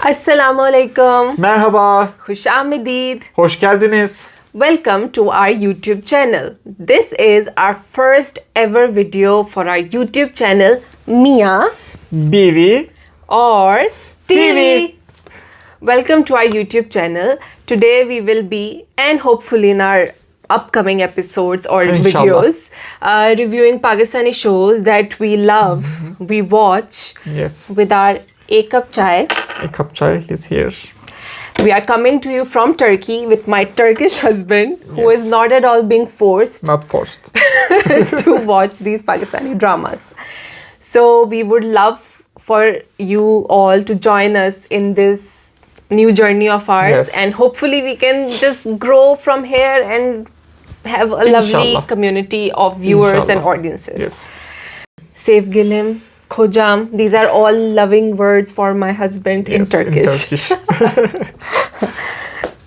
Assalamu alaikum. Merhaba, Khush Aamdeed. hoş geldiniz. Welcome to our YouTube channel. This is our first ever video for our YouTube channel, Biwi Aur TV. Welcome to our YouTube channel. Today we will be, and hopefully in our upcoming episodes or Inshallah. videos, reviewing Pakistani shows that we love, we watch Yes, with our A Cup Chai. a cup chai is here. We are coming to you from Turkey with my Turkish husband, who Yes. is not at all being forced Not forced. to watch these Pakistani dramas. So we would love for you all to join us in this new journey of ours, Yes. and hopefully we can just grow from here and have a lovely Inshallah. community of viewers and Inshallah. audiences. Yes. Safe Gilim, Khojam, these are all loving words for my husband in Yes, Turkish.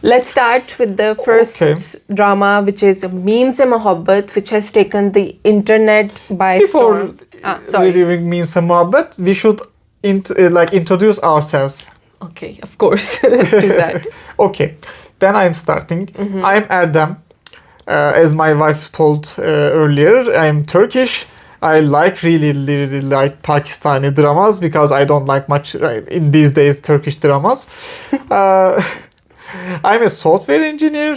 Let's start with the first Okay. drama, which is Meem Se Mohabbat, which has taken the internet by Before storm. Sorry. reviewing Meem Se Mohabbat, we should introduce ourselves. Okay, of course. Let's do that. Okay, then I'm starting. I'm Erdem. As my wife told earlier, I'm Turkish. I really like Pakistani dramas because I don't like much in these days Turkish dramas. I'm a software engineer.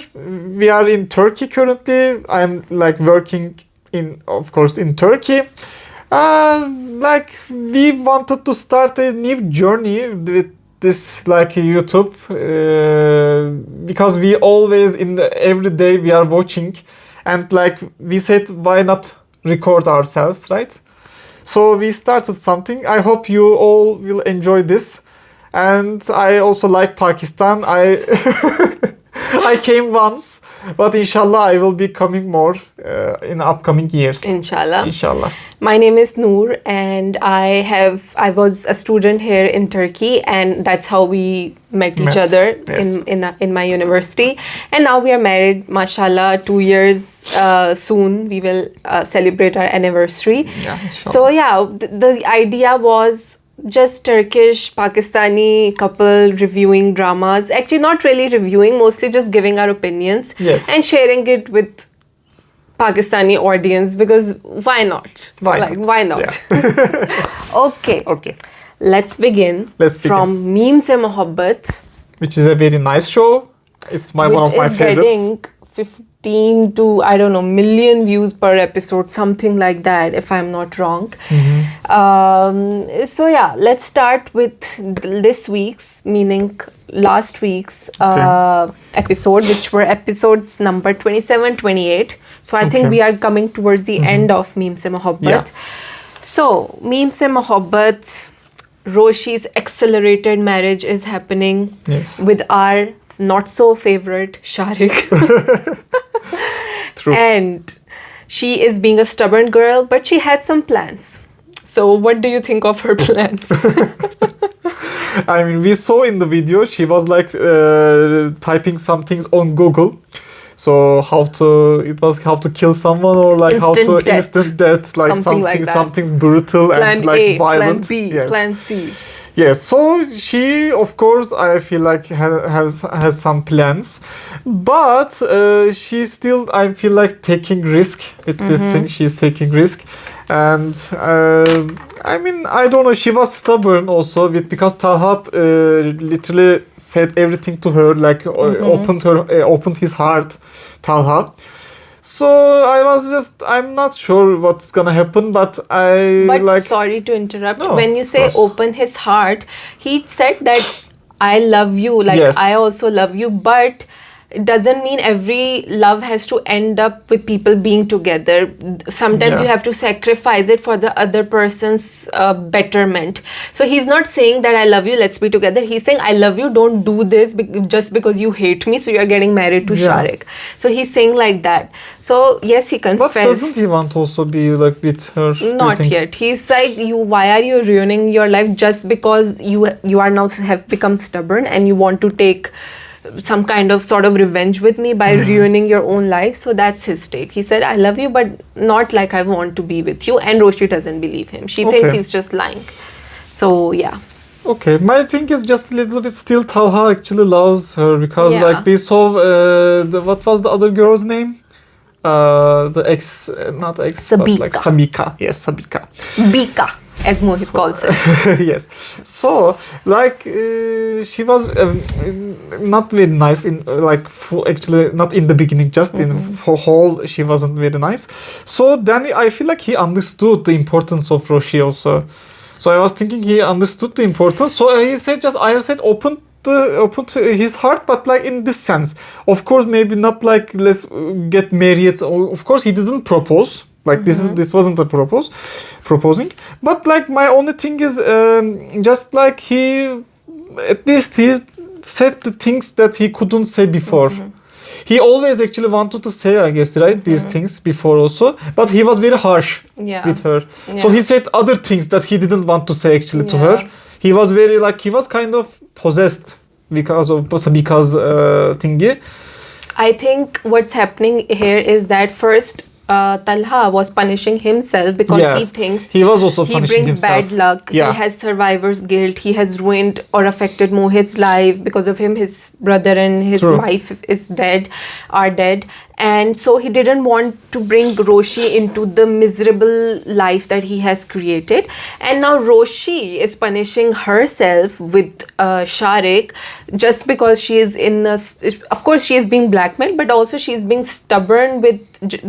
We are in Turkey currently. I'm working of course, in Turkey. We wanted to start a new journey with this YouTube because we always every day we are watching, and we said, why not record ourselves, right? So we started something. I hope you all will enjoy this. And I also like Pakistan. I came once, but inshallah I will be coming more in upcoming years. Inshallah. Inshallah. My name is Noor, and I was a student here in Turkey, and that's how we met each other Yes. in my university. And now we are married, mashallah, 2 years soon. We will celebrate our anniversary. Yeah, inshallah. So yeah, the idea was just Turkish, Pakistani couple reviewing dramas. Actually, not really reviewing, mostly just giving our opinions Yes. and sharing it with Pakistani audience, because why not? Why not? Why not? Okay. Okay. Let's begin. Let's begin. From Meem Se Mohabbat, Which is a very nice show. It's one which of my is favorites. getting 15 to million views per episode, something like that, if I'm not wrong. So yeah, let's start with this week's, meaning last week's episode, which were episodes number 27, 28. So I think we are coming towards the end of Meem Se Mohabbat. Yeah. So Meem Se Mohabbat, Roshi's accelerated marriage is happening Yes. with our not so favorite Sharik. True. And she is being a stubborn girl, but she has some plans. So what do you think of her plans? I mean, we saw in the video she was typing some things on Google. So how to kill someone, or how to Instant death. instant death, Something like that. something brutal Plan and A, violent. Plan B, Yes. Plan C. Yes, so she, of course, I feel has some plans, but she still, I feel taking risk with this thing. She's taking risk, and I mean, I don't know. She was stubborn also because Talha literally said everything to her, opened his heart, Talha. So I'm not sure what's gonna happen, but But sorry to interrupt. No, when you of say course. open his heart, he said that I love you, Yes. I also love you, but it doesn't mean every love has to end up with people being together. Sometimes Yeah. you have to sacrifice it for the other person's betterment. So he's not saying that I love you, let's be together. He's saying I love you, don't do this just because you hate me, so you're getting married to Yeah. Sharik. So he's saying like that. So yes, he But confessed. doesn't he want to also be with her? do you Not think? yet. He's like, why are you ruining your life just because you are now have become stubborn and you want to take some kind of sort of revenge with me by ruining your own life? So that's his take. He said, I love you, but not like I want to be with you. And Roshi doesn't believe him. She thinks he's just lying. So yeah. Okay, my thing is just a little bit still Talha actually loves her because Yeah. like we saw what was the other girl's name? The ex, not ex, but like Sabika. Yes, Sabika. Bika, as Mohit calls it. Yes. So like she was not very nice in like actually not in the beginning, just in for whole she wasn't very nice. So then I feel like he understood the importance of Roshi also. So I was thinking he understood the importance. So he said I said open to his heart, but like in this sense, of course, maybe not like let's get married. Of course, he didn't propose. Like this wasn't a proposing. But like my only thing is just like he at least he said the things that he couldn't say before. He always actually wanted to say, I guess, right, these things before also, but he was very harsh with her. So he said other things that he didn't want to say actually to her. He was very like he was kind of possessed because thingy. I think what's happening here is that first Talha was punishing himself because he thinks he was also he punishing brings himself. bad luck. Yeah. He has survivor's guilt. He has ruined or affected Mohit's life. Because of him, his brother and his wife are dead. And so he didn't want to bring Roshi into the miserable life that he has created. And now Roshi is punishing herself with Sharik just because she is of course she is being blackmailed, but also she is being stubborn with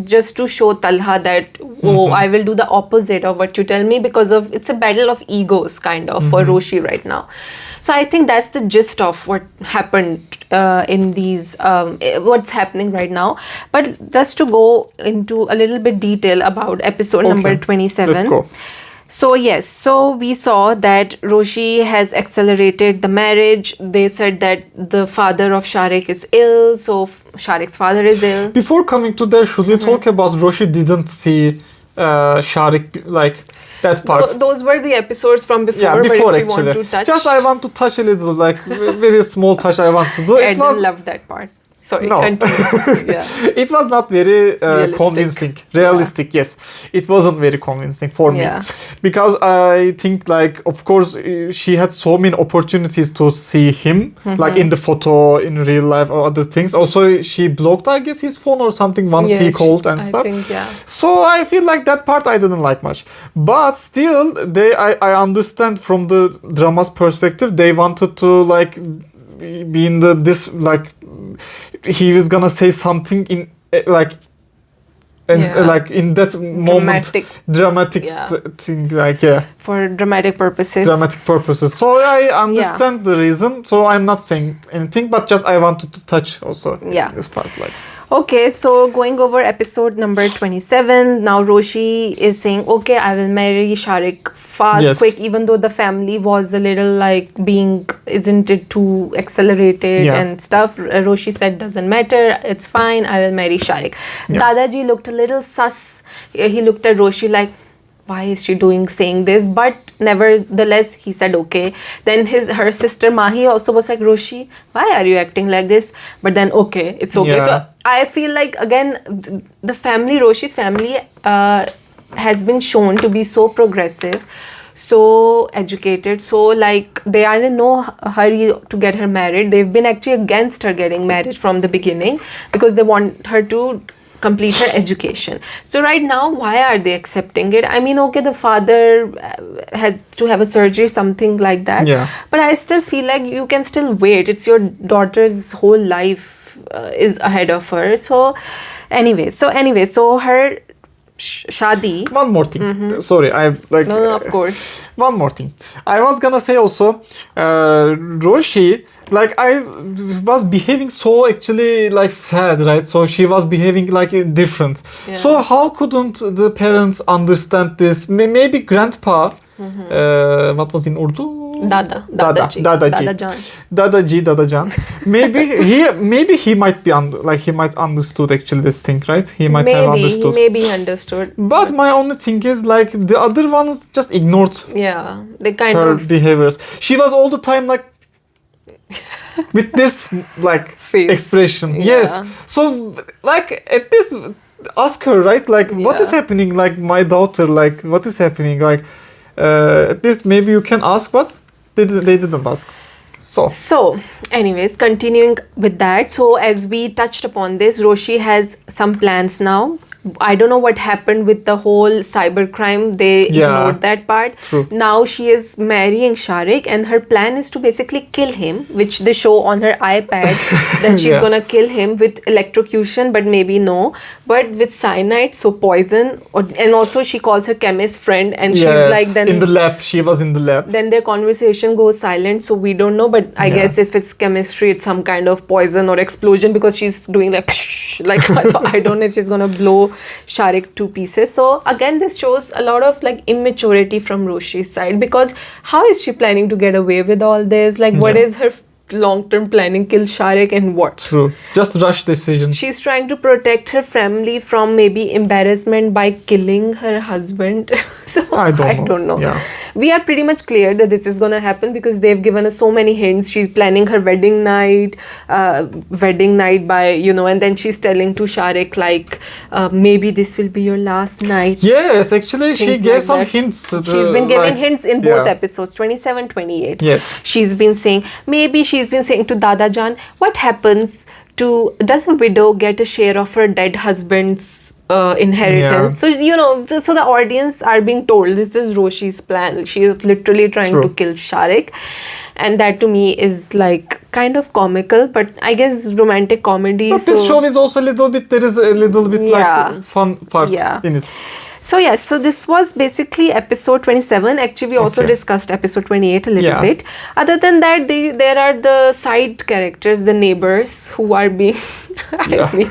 just to show Talha that I will do the opposite of what you tell me, because of it's a battle of egos kind of for Roshi right now. So I think that's the gist of what happened in these what's happening right now. But just to go into a little bit detail about episode number 27. Let's go. So yes, so we saw that Roshi has accelerated the marriage. They said that the father of Sharik is ill, so Sharik's father is ill. Before coming to there, should we talk about Roshi didn't see Sharik like that part? Those were the episodes from before. Yeah, before but if actually. You want to touch, just I want to touch a little, like very small touch I want to do. I loved that part. Sorry, no. Continue. Yeah. It was not very convincing. Realistic, yes. It wasn't very convincing for me. Because I think, like, of course, she had so many opportunities to see him, like in the photo, in real life, or other things. Also, she blocked, I guess, his phone or something once he called and stuff. I think, So I feel like that part I didn't like much. But still, I understand from the drama's perspective, they wanted to, like, be in he was gonna say something in like in that moment dramatic thing, like for dramatic purposes. So I understand the reason, so I'm not saying anything, but just I wanted to touch also this part, like. Okay, so going over episode number 27, now Roshi is saying, okay, I will marry Sharik fast, quick, even though the family was a little like isn't it too accelerated and stuff. Roshi said, doesn't matter, it's fine, I will marry Sharik. Dadaji looked a little sus. He looked at Roshi like, why is she saying this? But nevertheless, he said okay. Then her sister Mahi also was like, Roshi, why are you acting like this? But then it's okay. So I feel like, again, the family, Roshi's family has been shown to be so progressive, so educated, so like they are in no hurry to get her married. They've been actually against her getting married from the beginning because they want her to complete her education. So right now, why are they accepting it? I mean, okay, the father has to have a surgery, something like that. But I still feel like you can still wait. It's your daughter's whole life is ahead of her. So anyway, so her shadi. One more thing. Sorry, I like. No, of course. One more thing. I was gonna say also, Roshi, like I was behaving so actually like sad, right? So she was behaving like different. So how couldn't the parents understand this? Maybe grandpa, what was in Urdu? Dadaji. Dadajan. Maybe he might be he might understood actually this thing, right? He might have understood. Maybe he understood. But my only thing is like the other ones just ignored. Yeah, they kind her of behaviors. She was all the time like with this like face expression. Yes. So like at least ask her, right? Like what is happening? Like my daughter, like what is happening? Like at least maybe you can ask, but they didn't ask. So, anyways, continuing with that. So, as we touched upon this, Roshi has some plans now. I don't know what happened with the whole cybercrime. They ignored that part. True. Now she is marrying Sharik, and her plan is to basically kill him, which they show on her iPad that she's gonna kill him with electrocution, but maybe no, but with cyanide, so poison. And also she calls her chemist friend, and she's like, then in the lab. She was in the lab. Then their conversation goes silent, so we don't know. But I guess if it's chemistry, it's some kind of poison or explosion, because she's doing like so I don't know if she's gonna blow Sharik to pieces. So again, this shows a lot of like immaturity from Roshi's side, because how is she planning to get away with all this? Like, what is her long-term planning? Kill Sharik and what? True. Just rush decision. She's trying to protect her family from maybe embarrassment by killing her husband. So I don't know. Yeah. We are pretty much clear that this is gonna happen because they've given us so many hints. She's planning her wedding night by, and then she's telling to Sharik like, maybe this will be your last night. Yes, actually she gave some hints. She's been giving hints in both episodes, 27, 28. Yes. She's been saying to Dada Jaan, what happens does a widow get a share of her dead husband's inheritance? So so the audience are being told this is Roshi's plan. She is literally trying to kill Sharik, and that to me is like kind of comical, but I guess romantic comedy. But this show is also there is a little bit like fun part in it. So yes, so this was basically episode 27. Actually, we also discussed episode 28 a little bit. Other than that, there are the side characters, the neighbors, who are being, I mean,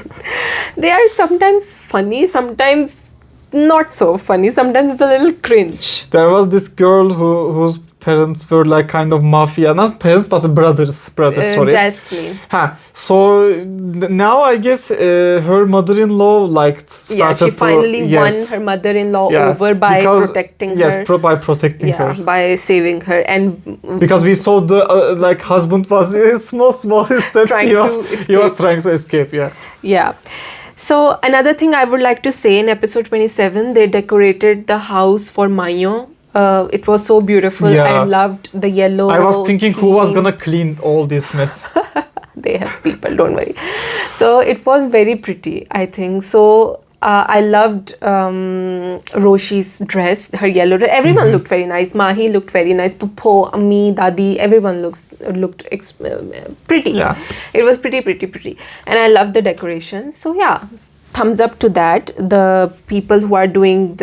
they are sometimes funny, sometimes not so funny. Sometimes it's a little cringe. There was this girl whose parents were like kind of mafia, not parents but brothers, sorry. Jasmine. So now I guess her mother-in-law started she finally won her mother-in-law over by protecting her. Yes, by protecting her. By saving her. And because we saw the husband was small steps he was trying to escape. Yeah. So another thing I would like to say, in episode 27, they decorated the house for Mayo. It was so beautiful. I loved the yellow. I was thinking who was gonna clean all this mess. They have people, don't worry. So it was very pretty, I think. So I loved Roshi's dress, her yellow dress. Everyone looked very nice. Mahi looked very nice. Puppo, Ammi, Dadi, everyone looked pretty. Yeah. It was pretty. And I loved the decoration. So yeah, thumbs up to that. The people who are doing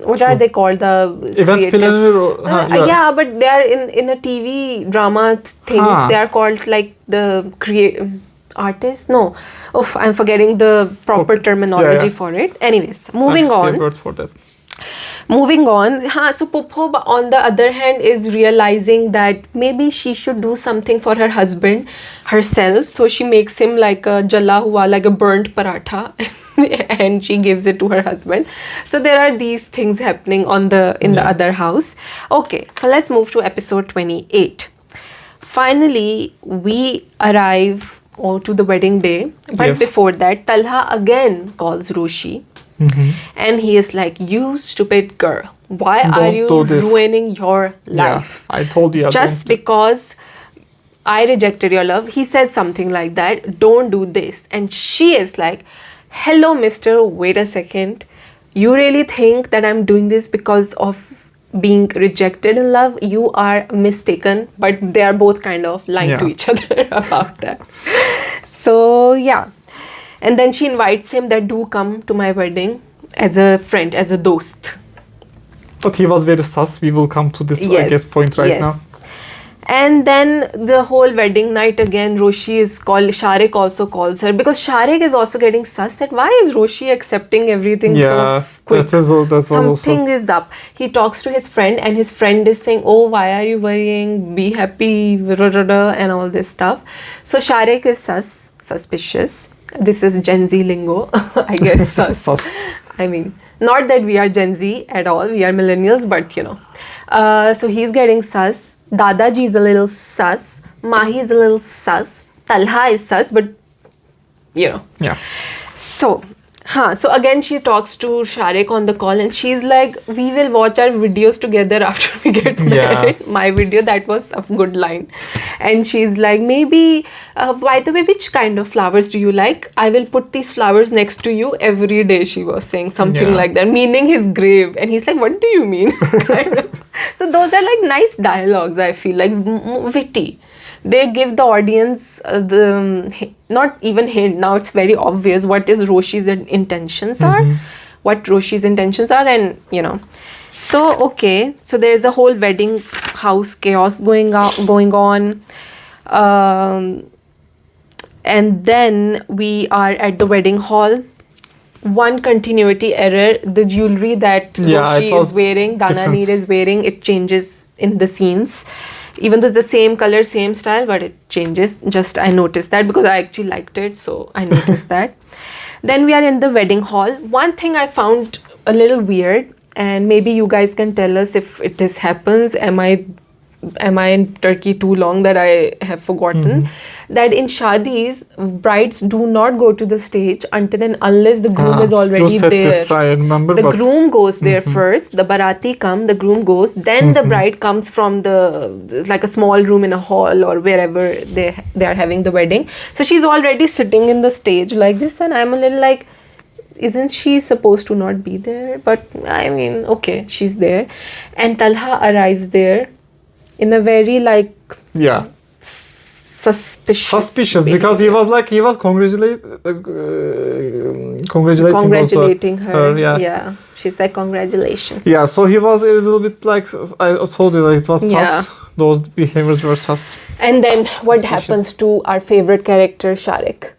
what are they called? The event planner? But they are in a TV drama thing. They are called like the artists. No, I'm forgetting the proper terminology for it. Anyways, moving on. Word for that. Moving on. So Puppo, on the other hand, is realizing that maybe she should do something for her husband herself. So she makes him like a jala hua, like a burnt paratha. And she gives it to her husband. So there are these things happening in the other house. Okay, so let's move to episode 28. Finally, we arrive to the wedding day. But before that, Talha again calls Roshi. And he is like, you stupid girl, why are you ruining your life? I told you. Just because I rejected your love. He said something like that. Don't do this. And she is like, hello, mister, wait a second. You really think that I'm doing this because of being rejected in love? You are mistaken. But they are both kind of lying to each other about that. So, yeah. And then she invites him that do come to my wedding as a friend, as a dost. But he was very sus. We will come to this, I guess, point now. And then the whole wedding night again, Sharik also calls her, because Sharik is also getting sus that why is Roshi accepting everything so quick? Something is up. He talks to his friend and his friend is saying, oh, why are you worrying? Be happy, and all this stuff. So Sharik is suspicious. This is Gen Z lingo, I guess. Sus. I mean, not that we are Gen Z at all. We are millennials, but so he's getting sus. Dadaji is a little sus. Mahi is a little sus. Talha is sus, but Yeah. So, So again, she talks to Sharik on the call and she's like, we will watch our videos together after we get married. My video, that was a good line. And she's like, maybe, by the way, which kind of flowers do you like? I will put these flowers next to you every day, she was saying, something like that, meaning his grave. And he's like, what do you mean? Kind of. So those are like nice dialogues, I feel, like witty. They give the audience not even hint. Now it's very obvious what is Roshi's intentions are, and So okay, so there's a whole wedding house chaos going on, and then we are at the wedding hall. One continuity error: the jewelry that Roshi is wearing, Dananir is wearing, it changes in the scenes. Even though it's the same color, same style, but it changes. Just I noticed that because I actually liked it, so I noticed that. Then we are in the wedding hall. One thing I found a little weird, and maybe you guys can tell us if this happens. Am I in Turkey too long that I have forgotten? That in shadis, brides do not go to the stage until and unless the groom is already there. This, I remember, the groom goes there first, the barati come, the groom goes, then the bride comes from like a small room in a hall or wherever they are having the wedding. So she's already sitting in the stage like this, and I'm a little like, isn't she supposed to not be there? But I mean, okay, she's there. And Talha arrives there in a very like suspicious because he was congratulating her. Yeah, she's like, congratulations. Yeah, so he was a little bit like, I told you, like it was sus. Those behaviors were sus. And then what happens to our favorite character, Sharik?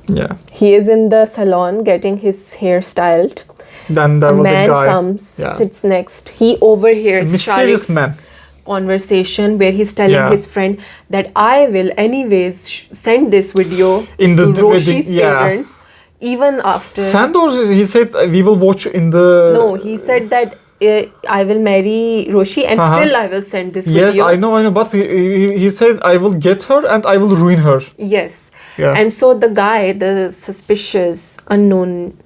Yeah, he is in the salon getting his hair styled. Then there was a guy. A man comes, sits next. He overhears mysterious Sharik's conversation where he's telling his friend that I will anyways send this video to Roshi's parents even after. Send, or he said we will watch in the. No, he said that I will marry Roshi and still I will send this video. Yes, I know, but he said I will get her and I will ruin her. Yes. Yeah. And so the guy, the suspicious, unknown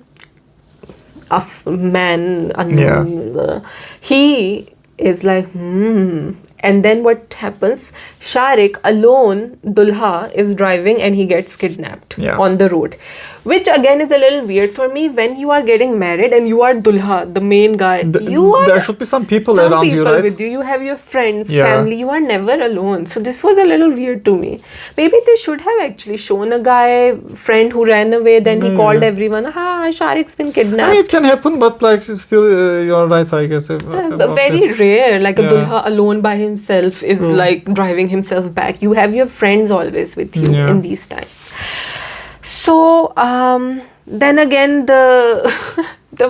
he is like, And then what happens? Sharik alone, Dulha, is driving and he gets kidnapped on the road. Which again is a little weird for me. When you are getting married and you are Dulha, the main guy, there should be some people around you, right? With you. You have your friends, family. You are never alone. So this was a little weird to me. Maybe they should have actually shown a guy, friend who ran away. Then he called everyone. Sharik's been kidnapped. I mean, it can happen, but like still, you're right, I guess. Very rare. Like a Dulha alone by himself is like driving himself back. You have your friends always with you in these times. So then again, the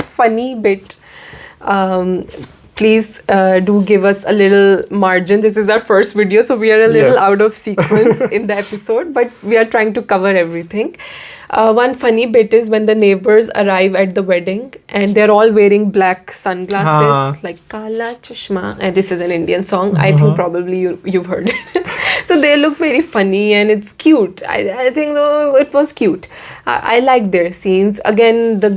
funny bit, please do give us a little margin. This is our first video, so we are a little out of sequence in the episode, but we are trying to cover everything. One funny bit is when the neighbors arrive at the wedding and they're all wearing black sunglasses, like Kala Chashma. And this is an Indian song. I think probably you've heard it. So they look very funny and it's cute. I think though it was cute. I liked their scenes. Again, the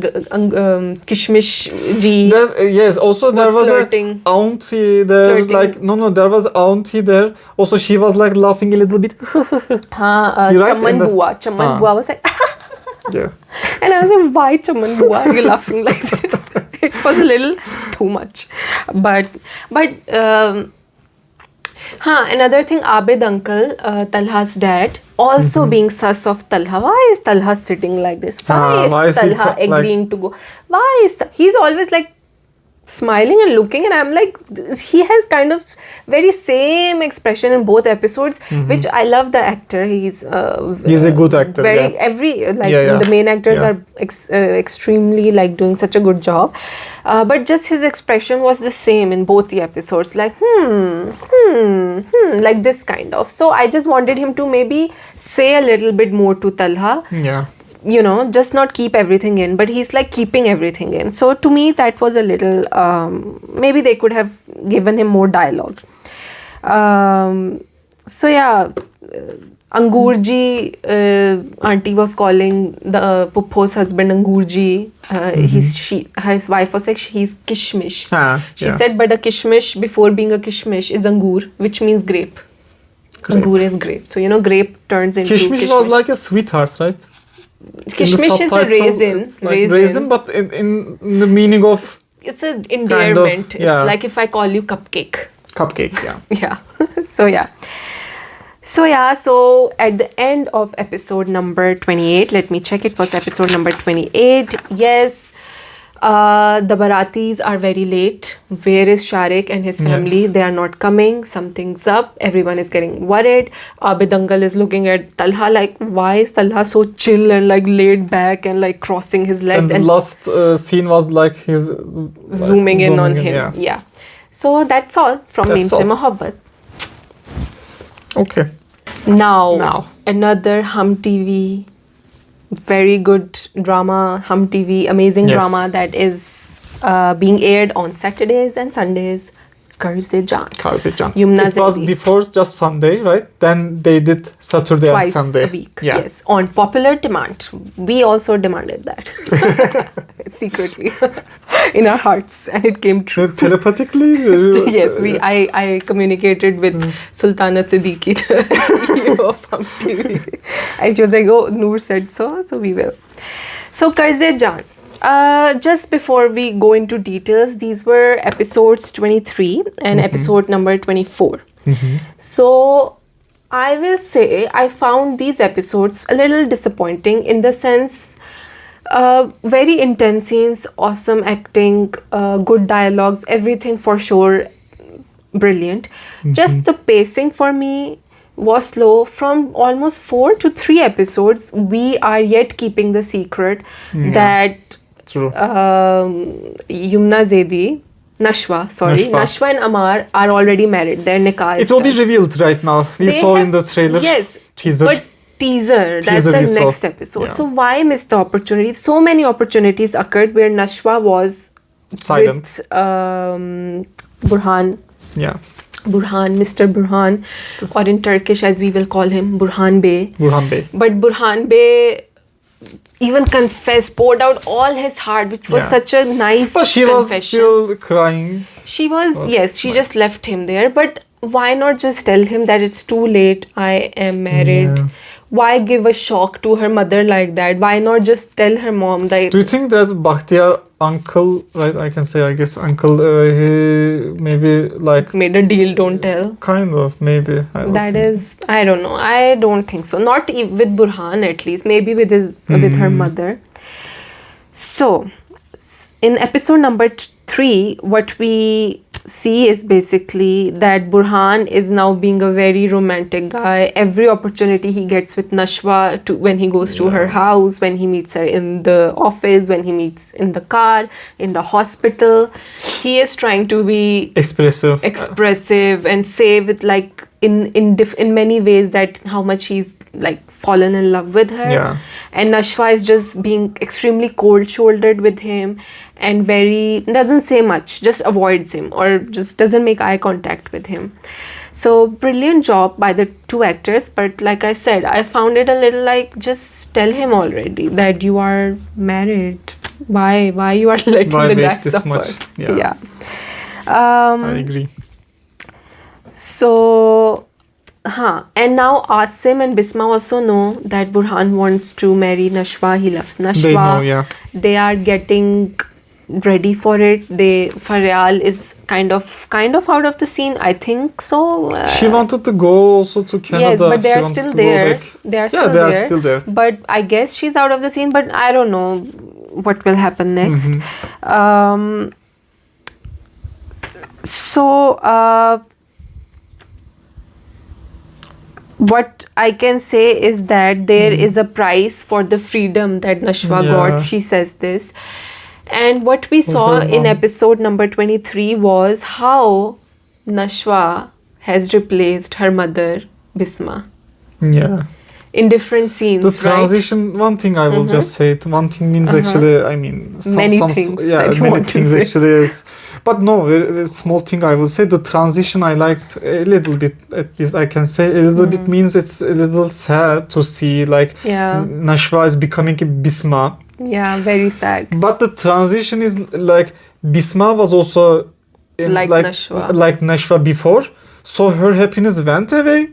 Kishmish ji. Yes, also there was flirting. A auntie there. Like there was auntie there. Also, she was like laughing a little bit. Chaman Bua was like. Yeah. And I was like, why Chaman Bua are you laughing like that? It was a little too much. But another thing, Abid uncle, Talha's dad, also being sus of Talha. Why is Talha sitting like this? Why is Talha agreeing to go? Why is he's always like smiling and looking, and I'm like, he has kind of very same expression in both episodes, which I love the actor. He's a good actor. The main actors are extremely like doing such a good job, but just his expression was the same in both the episodes, like like this kind of. So I just wanted him to maybe say a little bit more to Talha. Just not keep everything in, but he's like keeping everything in. So to me, that was a little, maybe they could have given him more dialogue. Angoorji, auntie was calling the Puppo's husband Angoorji. His wife was like, he's kishmish. She said, but a kishmish before being a kishmish is angoor, which means grape. Angoor is grape. So, you know, grape turns into kishmish. Kishmish was like a sweetheart, right? Kishmish is a raisin. Like raisin, but in the meaning of... It's an endearment. Kind of, it's like if I call you cupcake. Cupcake, yeah. Yeah. So at the end of episode number 28, let me check, it was episode number 28. Yes, the Baratis are very late. Where is Sharik and his family? Yes. They are not coming. Something's up. Everyone is getting worried. Abid uncle is looking at Talha like, why is Talha so chill and like laid back and like crossing his legs? And the last scene was like he's zooming in on him. Yeah. So that's all from Meem Se Mohabbat. Okay. Now another Hum TV, very good drama, Hum TV, amazing drama that is being aired on Saturdays and Sundays. Qarz Jaan. It was before just Sunday, right? Then they did Saturday Twice and Sunday. A week. Yeah. Yes, on popular demand. We also demanded that secretly in our hearts, and it came true. Telepathically? Yes, I communicated with Sultana Siddiqui, the CEO of Hum TV, and she was like, "Oh, Noor said so we will." So Qarz Jaan. Just before we go into details, these were episodes 23 and episode number 24. So I will say I found these episodes a little disappointing in the sense, very intense scenes, awesome acting, good dialogues, everything for sure, brilliant. Just the pacing for me was slow. From almost 4 to 3 episodes, we are yet keeping the secret that Yumna Zaidi, Nashwa and Amar are already married. Their nikah is It will be revealed right now. We saw in the trailer. Yes. Teaser. But teaser that's the next episode. Yeah. So why miss the opportunity? So many opportunities occurred where Nashwa was silent with Burhan. Yeah. Burhan, Mr. Burhan, or in Turkish as we will call him, Burhan Bey. But Burhan Bey even confessed, poured out all his heart, which was such a nice but she confession. Was still crying. She was, she just left him there. But why not just tell him that it's too late, I am married? Yeah. Why give a shock to her mother like that? Why not just tell her mom that... Do you think that Bakhtiyar uncle, right, I can say, I guess, uncle, he maybe like... made a deal, don't tell? Kind of, maybe. I don't know. I don't think so. Not with Burhan at least. Maybe with her mother. So, in episode number 3, what we see is basically that Burhan is now being a very romantic guy. Every opportunity he gets with Nashwa, when he goes to her house, when he meets her in the office, when he meets in the car, in the hospital, he is trying to be expressive and say with like in many ways that how much he's like fallen in love with her. And Nashwa is just being extremely cold-shouldered with him and doesn't say much, just avoids him or just doesn't make eye contact with him. So brilliant job by the 2 actors, but like I said, I found it a little like, just tell him already that you are married. Why you are letting the guy suffer? Much? I agree. So and now Asim and Bisma also know that Burhan wants to marry Nashwa. He loves Nashwa. They know, They are getting ready for it. Faryal is kind of out of the scene, I think so. She wanted to go also to Canada. Yes, but they are still there. They are still there. But I guess she's out of the scene, but I don't know what will happen next. What I can say is that there is a price for the freedom that Nashwa got. She says this. And what we saw in episode number 23 was how Nashwa has replaced her mother, Bisma. Yeah. In different scenes, the transition, one thing I will just say, one thing means actually, I mean... many things actually. But no, very small thing I will say. The transition I liked a little bit. At least I can say a little bit means it's a little sad to see like Nashwa is becoming a Bisma. Yeah, very sad. But the transition is like Bisma was also like Nashwa before. So her happiness went away.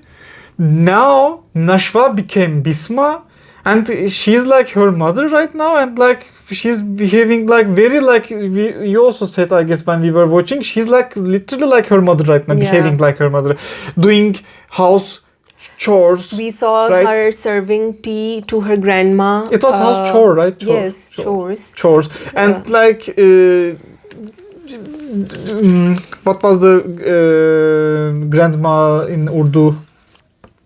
Now Nashwa became Bisma, and she's like her mother right now, and like she's behaving like very like you also said, I guess, when we were watching, she's like literally like her mother right now, behaving like her mother, doing house chores. We saw her serving tea to her grandma. It was house chore, right? Yes, chores. And like what was the grandma in Urdu?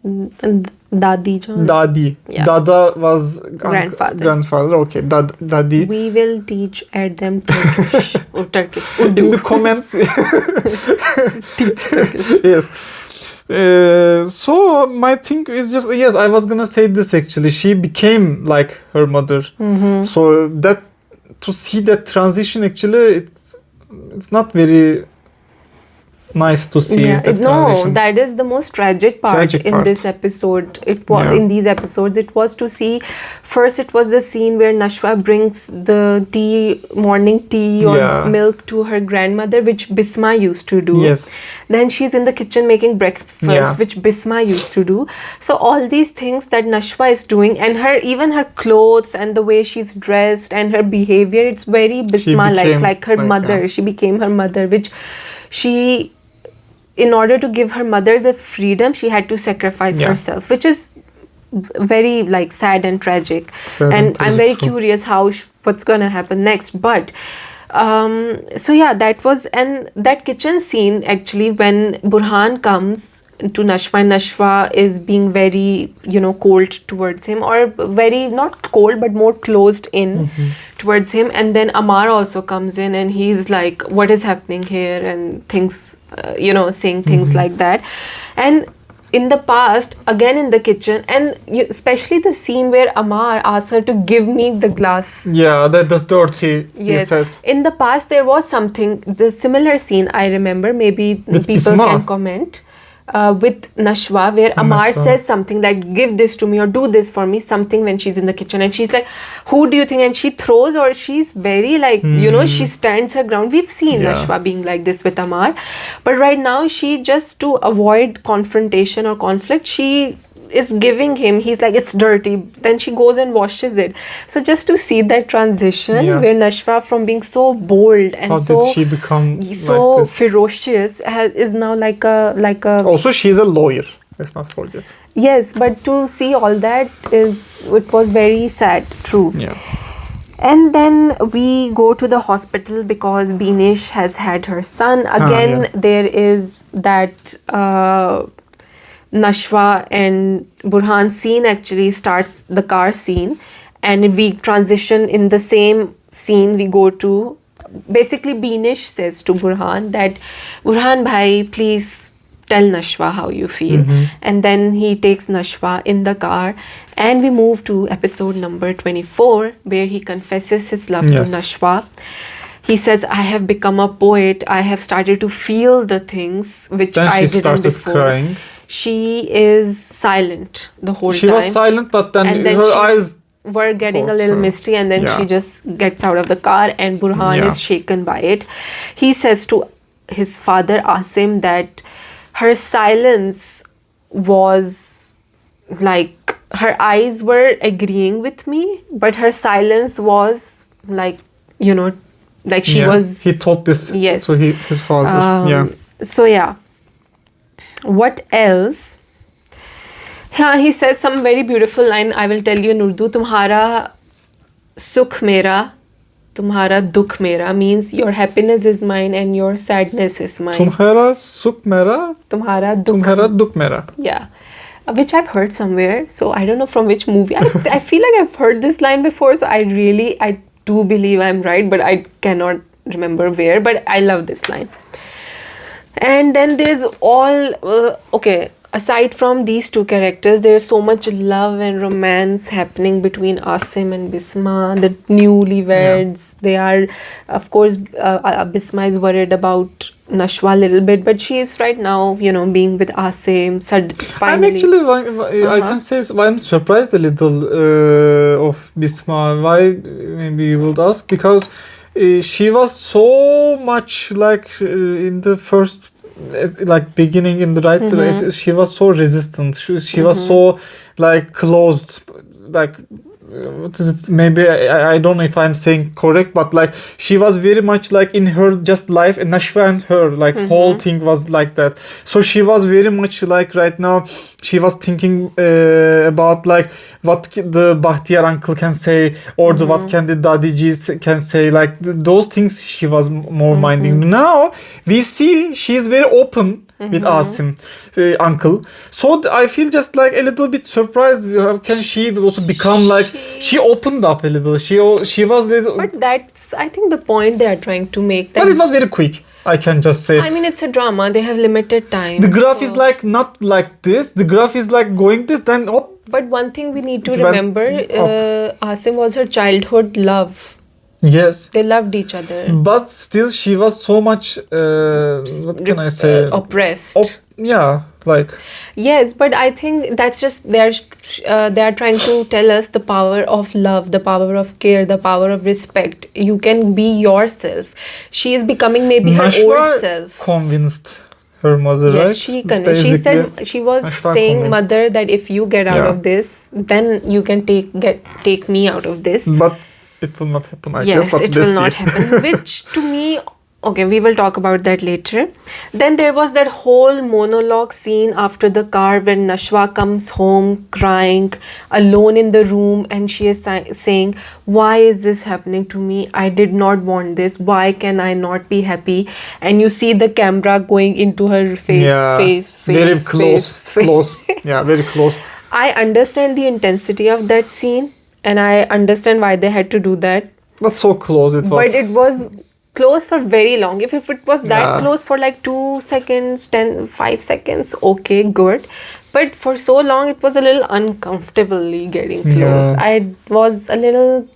Dadi Jaan. Dadi. Yeah. Dada was grandfather. Okay, Dadi. We will teach them Turkish. Or Turkish. Urdu. In the comments. Teach Turkish. Yes. So my thing is just, yes, I was gonna say this actually. She became like her mother. So that, to see that transition actually, it's not very nice to see. That is the most tragic part in this episode. It was in these episodes. It was to see. First, it was the scene where Nashwa brings the morning tea or milk to her grandmother, which Bisma used to do. Yes. Then she's in the kitchen making breakfast, which Bisma used to do. So all these things that Nashwa is doing, and even her clothes and the way she's dressed and her behavior, it's very Bisma like her mother. She became her mother, which she, in order to give her mother the freedom, she had to sacrifice herself, which is very like sad and tragic. I'm very curious what's gonna happen next. But that was, and that kitchen scene actually, when Burhan comes to Nashwa is being very, cold towards him, or very, not cold, but more closed in towards him. And then Amar also comes in and he's like, what is happening here? And things, saying things like that. And in the past, again in the kitchen, and especially the scene where Amar asks her to give me the glass. Yeah, that's dirty. Yes. He said. In the past, there was the similar scene I remember. Maybe with people Bisma can comment. With Nashwa, where Amar says something like, give this to me or do this for me, something, when she's in the kitchen, and she's like, who do you think? And she throws, or she's very like, she stands her ground. We've seen Nashwa being like this with Amar, but right now she, just to avoid confrontation or conflict, she is giving him, he's like, it's dirty, then she goes and washes it. So just to see that transition where Nashwa, from being so bold and did she become so like ferocious, is now like a also she's a lawyer, let's not forget. Yes, but to see all that it was very sad, true. Yeah. And then we go to the hospital because Binish has had her son again. There is that Nashwa and Burhan scene actually starts the car scene, and we transition in the same scene. We go to, basically Binish says to Burhan that, Burhan bhai, please tell Nashwa how you feel. And then he takes Nashwa in the car, and we move to episode number 24, where he confesses his love to Nashwa. He says, I have become a poet. I have started to feel the things which I didn't before. Crying. She is silent the whole time. She was silent, but then her eyes were getting a little misty, and then she just gets out of the car, and Burhan is shaken by it. He says to his father, Asim, that her silence was like, her eyes were agreeing with me, but her silence was like, like she was... He taught this to his father. So what else? He says some very beautiful line. I will tell you in Urdu. Tumhara sukh mera, tumhara dukh mera, means your happiness is mine and your sadness is mine. Tumhara sukh mera, tumhara dukh mera. Yeah. Which I've heard somewhere. So I don't know from which movie. I feel like I've heard this line before. So I do believe I'm right, but I cannot remember where. But I love this line. And then there's aside from these two characters, there's so much love and romance happening between Asim and Bisma, the newlyweds. They are, of course, Bisma is worried about Nashwa a little bit, but she is right now, being with Asim. Finally. I'm actually, I can say, I'm surprised a little of Bisma. Why? Maybe you would ask, because she was so much like in the first. Like beginning in the right she was so resistant, she was so like closed, like what is it, maybe I don't know if I'm saying correct, but like she was very much like in her just life, and Nashwa and her like whole thing was like that. So she was very much like right now she was thinking about like what the Bahtiyar uncle can say, or what can the Dadiji can say, like those things she was more minding. Now we see she is very open with Asim uncle, so I feel just like a little bit surprised. How can she also become like she opened up a little, she was little, but that's I think the point they are trying to make, that but it was very quick, I can just say. I mean, it's a drama, they have limited time. The graph is like not like this, the graph is like going this, then but one thing we need to remember, Asim was her childhood love. Yes, they loved each other, but still she was so much what can I say, oppressed. Yeah, like yes, but I think that's just they are trying to tell us the power of love, the power of care, the power of respect. You can be yourself. She is becoming maybe her old self. Convinced her mother, yes, right? She said, she was Nashwa saying, convinced. mother, that if you get out of this, then you can take me out of this. But it will not happen, I yes, guess. But it will not happen. Which to me, okay, we will talk about that later. Then there was that whole monologue scene after the car when Nashwa comes home crying alone in the room, and she is saying, why is this happening to me? I did not want this. Why can I not be happy? And you see the camera going into her face, very close, close. Yeah, very close. I understand the intensity of that scene, and I understand why they had to do that. But so close it was. But it was close for very long. If it was that close for like 2 seconds, 5 seconds, okay, good. But for so long, it was a little uncomfortably getting close. Yeah. I was a little,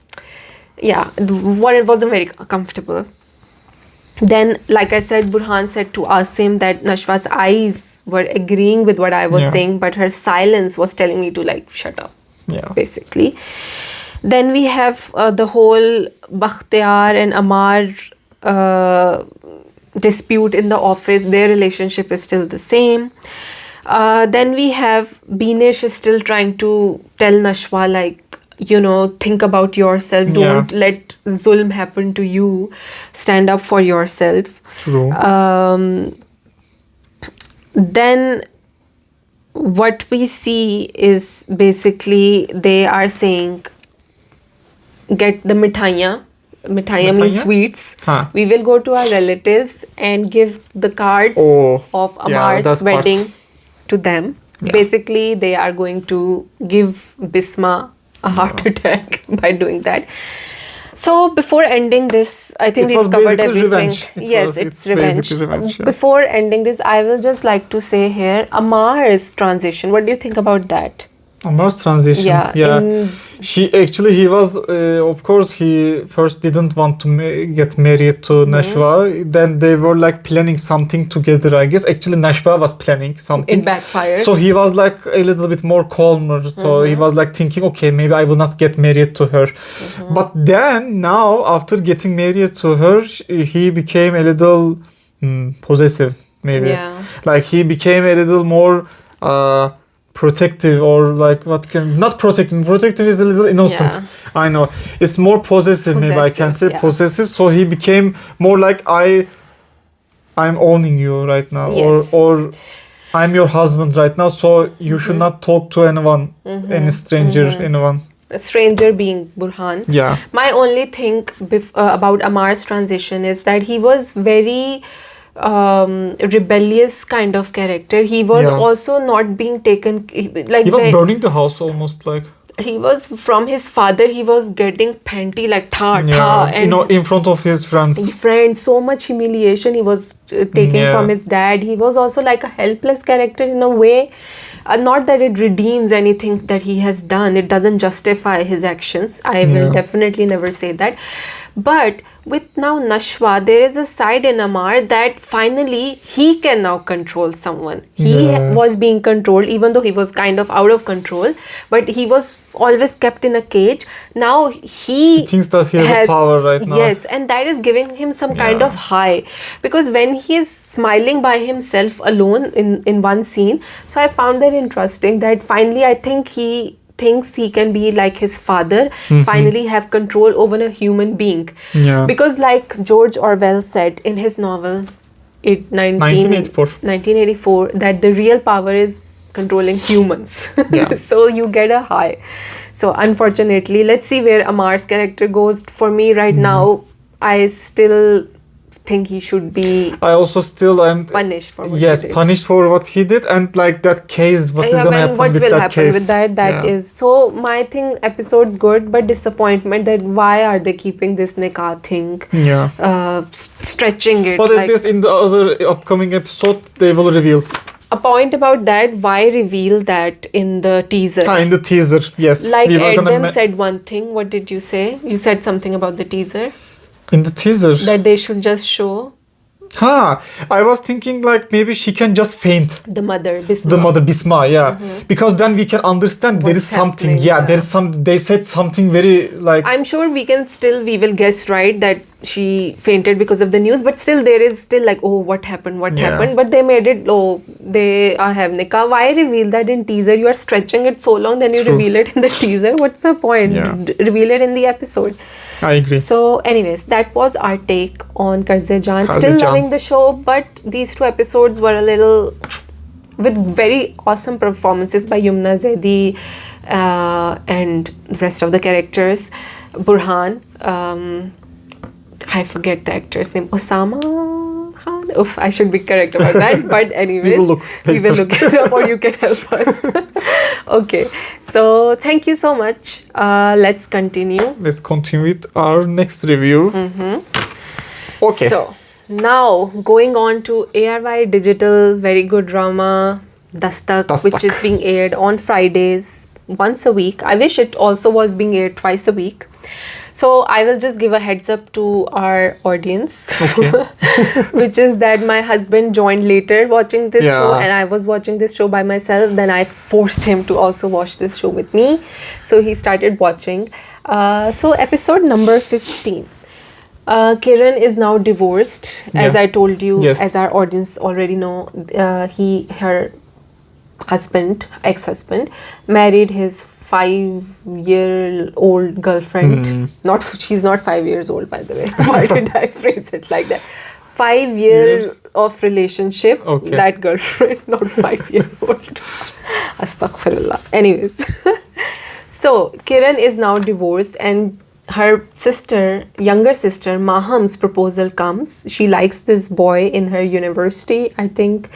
it wasn't very comfortable. Then, like I said, Burhan said to Asim that Nashwa's eyes were agreeing with what I was saying, but her silence was telling me to like shut up. Yeah. Basically. Then we have the whole Bakhtiyar and Amar dispute in the office. Their relationship is still the same. Then we have Binesh is still trying to tell Nashwa, like, think about yourself. Don't let zulm happen to you. Stand up for yourself. True. Then what we see is basically they are saying, get the mithaiyan. Mithaiyan means sweets. We will go to our relatives and give the cards of Amar's wedding to them. Yeah. Basically, they are going to give Bisma a heart attack by doing that. So before ending this, I think we've covered everything. It's revenge. Before ending this, I will just like to say here, Amar's transition. What do you think about that? Amar's transition. Yeah. He was, of course, he first didn't want to get married to Nashwa. Then they were like planning something together, I guess. Actually, Nashwa was planning something. It backfired. So he was like a little bit more calmer. So he was like thinking, okay, maybe I will not get married to her. But then now, after getting married to her, he became a little possessive, maybe. Yeah. Like he became a little more protective, or like not protective is a little innocent. I know it's more possessive, maybe I can say possessive. So he became more like I'm owning you right now, or I'm your husband right now, so you should not talk to anyone, any stranger, anyone. A stranger being Burhan. Yeah. My only thing about Amar's transition is that he was very rebellious kind of character. He was also not being taken, like he was burning the house almost, like he was from his father. He was getting panty like tha, and in front of his friends. Friends, so much humiliation he was taking from his dad. He was also like a helpless character in a way. Not that it redeems anything that he has done. It doesn't justify his actions. I will definitely never say that. But with now Nashwa, there is a side in Amar that finally he can now control someone. He was being controlled, even though he was kind of out of control, but he was always kept in a cage. Now he thinks that he has power right now. Yes, and that is giving him some kind of high, because when he is smiling by himself alone in one scene, so I found that interesting, that finally I think he thinks he can be like his father, finally have control over a human being. Because like George Orwell said in his novel 1984, that the real power is controlling humans. So you get a high. So unfortunately, let's see where Amar's character goes. For me right now, I still think he should be punished for what he did. Punished for what he did, and like that case, what is gonna happen with that case? With that is so my thing. Episode's good, but disappointment that why are they keeping this nikah thing? Stretching it. But like, in the other upcoming episode, they will reveal. A point about that, why reveal that in the teaser? In the teaser, yes. Like Adam said one thing. What did you say? You said something about the teaser. In the teaser? That they should just show. I was thinking like maybe she can just faint. The mother Bisma, because then we can understand there is something. There is some. They said something very like. I'm sure we will guess right that she fainted because of the news, but still there is still like, oh, what happened? But they made it, they have nikah. Why reveal that in teaser? You are stretching it so long, then you reveal it in the teaser. What's the point? Reveal it in the episode. I agree. So anyways, that was our take on Qarz Jaan. Still loving the show, but these two episodes were a little with very awesome performances by Yumna Zaidi and the rest of the characters. Burhan, I forget the actor's name, Osama Khan. I should be correct about that. But anyways, we will look it up, or you can help us. Okay, so thank you so much. Let's continue. Let's continue with our next review. Okay. So now going on to ARY Digital, very good drama, Dastak, which is being aired on Fridays once a week. I wish it also was being aired twice a week. So I will just give a heads up to our audience, which is that my husband joined later watching this show, and I was watching this show by myself. Then I forced him to also watch this show with me. So he started watching. So episode number 15. Kiran is now divorced, as I told you, as our audience already know. Her husband, ex-husband, married his 5-year-old girlfriend. She's not 5 years old, by the way. Why did I phrase it like that? 5 year of relationship. That girlfriend, not 5-year-old. Astaghfirullah. Anyways, so Kiran is now divorced, and her younger sister Maham's proposal comes. She likes this boy in her university, I think.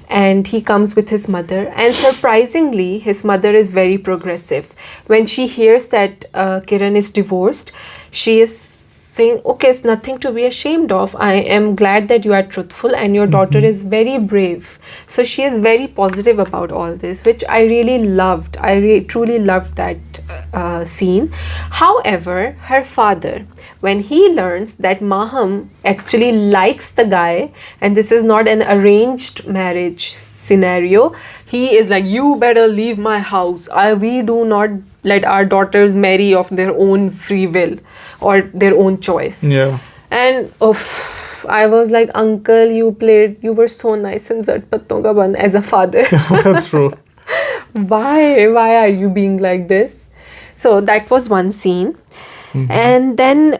And he comes with his mother, and surprisingly his mother is very progressive. When she hears that Kiran is divorced, she is saying, okay, it's nothing to be ashamed of. I am glad that you are truthful, and your daughter is very brave. So she is very positive about all this, which I really loved. I truly loved that scene. However, her father, when he learns that Maham actually likes the guy, and this is not an arranged marriage scenario, he is like, you better leave my house. We do not let our daughters marry of their own free will or their own choice. And I was like, uncle, you were so nice in Zat Patton Ka Ban as a father. That's true. Why are you being like this? So that was one scene. And then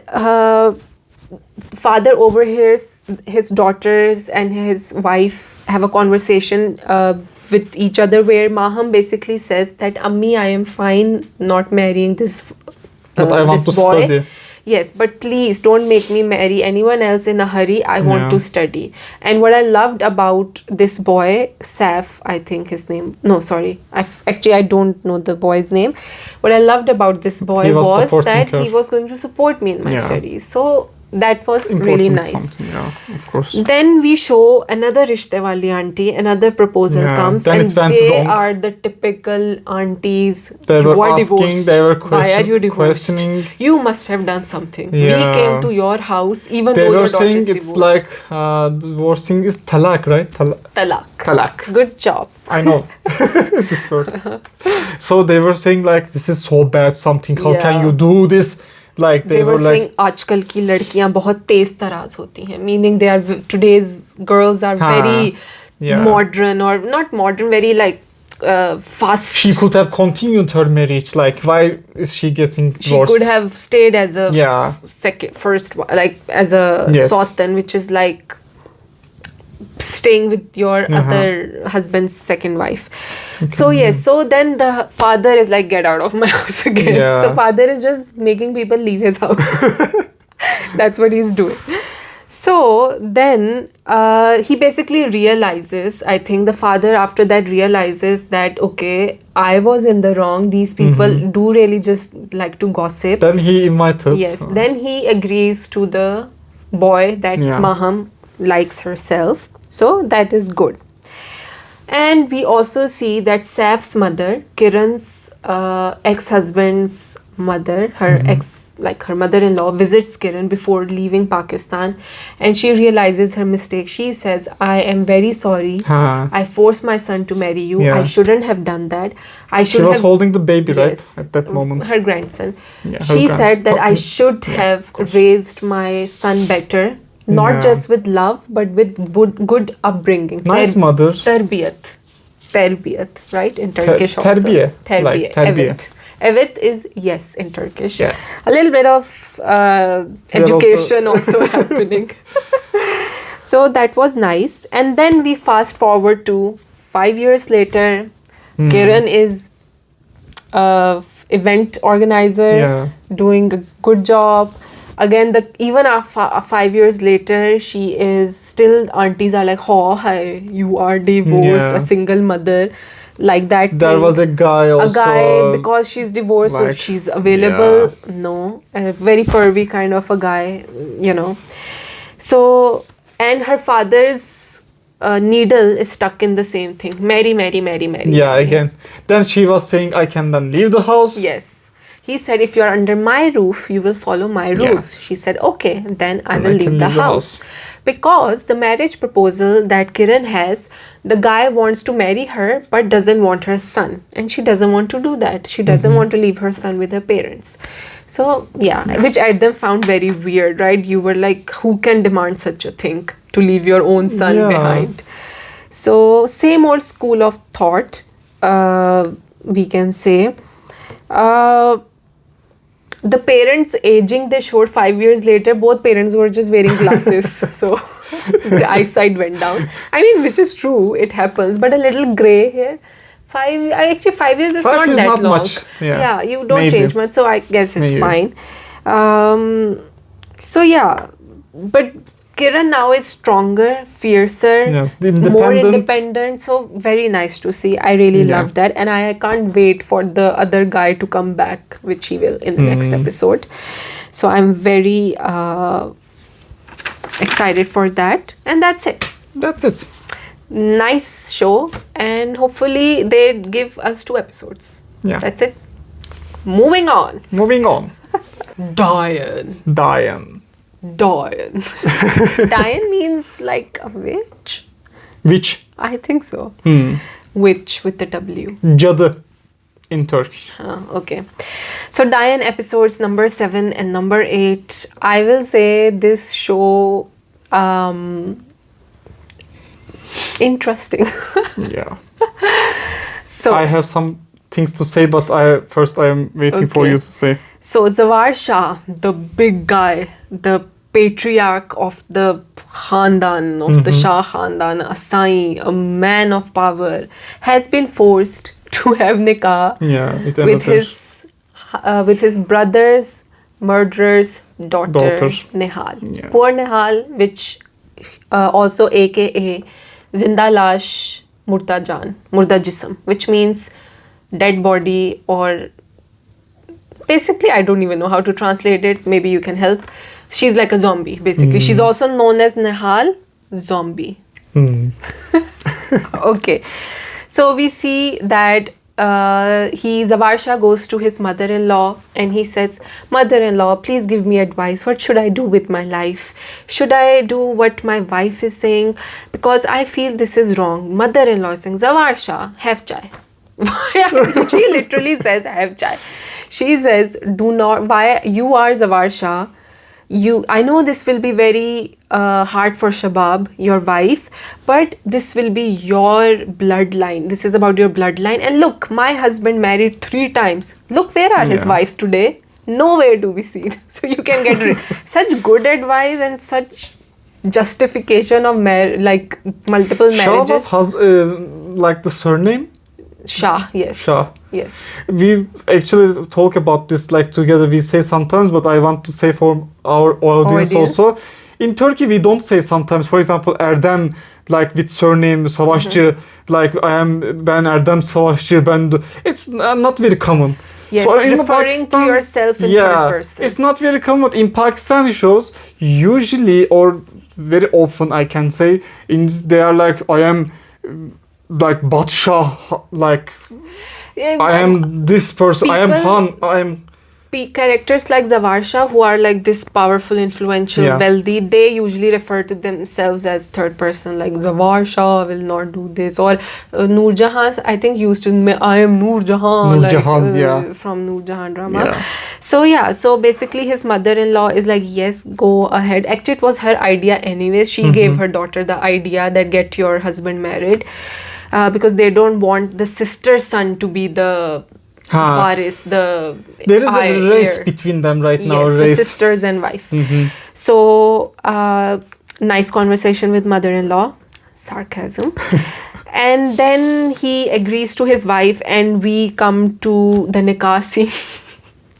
father overhears his daughters and his wife have a conversation with each other, where Maham basically says that, Ammi, I am fine not marrying this but I want to boy. study. yes, but please don't make me marry anyone else in a hurry. I want to study. And what I loved about this boy, Saf, I think his name. No, sorry. Actually, I don't know the boy's name. What I loved about this boy was that he was going to support me in my studies. So that was really nice. Yeah, of course. Then we show another Rishte Wali auntie, another proposal comes, and they are the typical aunties. They were you are asking, divorced. they were Why are you divorced? questioning. You must have done something. Yeah. We came to your house even they though were your daughter saying is it's divorced. like divorcing is talak, right? Talak. Talak. Good job. I know this word. So they were saying like, this is so bad, something, how can you do this? Like they were saying आजकल की लड़कियां बहुत तेज तराज होती हैं, meaning they are today's girls are very modern, or not modern, very like fast. She could have continued her marriage. Like, why is she getting divorced? She could have stayed as a first, like as a sultan, which is like staying with your other husband's second wife. Okay. So then the father is like, get out of my house again. So father is just making people leave his house. That's what he's doing. So then he basically realizes, I think the father after that realizes that, okay, I was in the wrong. These people do really just like to gossip. Then he invited. Then he agrees to the boy that Maham likes herself. So that is good. And we also see that Saif's mother, Kiran's ex-husband's mother, her her mother-in-law visits Kiran before leaving Pakistan, and she realizes her mistake. She says, I am very sorry. I forced my son to marry you. I shouldn't have done that. She was holding the baby, right? At that moment. Her grandson. She said that I should have raised my son better. Not just with love, but with good upbringing. Nice mother. Tarbiyat, right? In Turkish also. Terbiye. Like terbiye. Evet is yes in Turkish. A little bit of education also happening. So that was nice. And then we fast forward to 5 years later. Kiran is event organizer, doing a good job. Again, even 5 years later, she is still, aunties are like, oh, hi, you are divorced, a single mother, like that. There was a guy also. A guy, because she's divorced, so she's available. No, a very pervy kind of a guy, you know. So, and her father's needle is stuck in the same thing. Marry. Again. Then she was saying, I can then leave the house. Yes. He said, if you're under my roof, you will follow my rules. She said, okay, then I will leave the house. Because the marriage proposal that Kiran has, the guy wants to marry her but doesn't want her son. And she doesn't want to do that. She doesn't want to leave her son with her parents. So, which Adam found very weird, right? You were like, who can demand such a thing, to leave your own son behind? So, same old school of thought, we can say. The parents aging, they showed 5 years later, both parents were just wearing glasses. So their eyesight went down. I mean, which is true, it happens, but a little grey hair. 5 years is not that long. Much. You don't change much, so I guess it's fine. But Kiran now is stronger, fiercer, more independent. So very nice to see. I really love that. And I can't wait for the other guy to come back, which he will in the next episode. So I'm very excited for that. And that's it. Nice show. And hopefully they give us 2 episodes. That's it. Moving on. Dayan. Dayan means like a witch. Witch? I think so. Witch with the W. Cadı in Turkish. Okay. So Dayan episodes number 7 and number 8. I will say this show interesting. So I have some things to say, but I am waiting for you to say. So Zawar Shah, the big guy, the patriarch of the Khandan, of the Shah Khandan, a Sai, a man of power, has been forced to have nikah with his brother's murderer's daughter. Nihal. Yeah. Poor Nihal, which also aka Zinda Lash Murda Jaan, Murda Jism, which means dead body, or basically I don't even know how to translate it. Maybe you can help. She's like a zombie, basically. She's also known as Nihal Zombie. Okay. So we see that Zawarsha goes to his mother-in-law and he says, "Mother-in-law, please give me advice. What should I do with my life? Should I do what my wife is saying? Because I feel this is wrong." Mother-in-law is saying, "Zawarsha, have chai." She literally says, "Have chai." She says, "Do not, why you are Zawarsha. I know this will be very hard for Shabab, your wife, but this will be your bloodline. This is about your bloodline. And look, my husband married 3 times. Look, where are his wives today? Nowhere do we see. So you can get such good advice and such justification of like multiple marriages." Shah was like the surname? Shah, yes. Shah. Yes. We actually talk about this like together. We say sometimes, but I want to say for our audience also. In Turkey, we don't say sometimes. For example, Erdem, like with surname Savaşçı, like ben Erdem Savaşçı, it's not very common. Yes, so referring to yourself in third person. It's not very common. In Pakistani shows, usually or very often I can say, they are like, I am like Badshah, like I am this person, I am Han, I am... Characters like Zawarsha, who are like this powerful, influential, wealthy, they usually refer to themselves as third person, like Zawarsha will not do this, or Noor Jahan, I think used to, I am Noor Jahan, from Noor Jahan drama. So basically his mother-in-law is like, yes, go ahead. Actually, it was her idea anyways. She gave her daughter the idea that get your husband married, because they don't want the sister's son to be the Faris, there is a race between them right now. Yes, the sisters and wife. So, nice conversation with mother-in-law. Sarcasm. And then he agrees to his wife and we come to the nikah scene.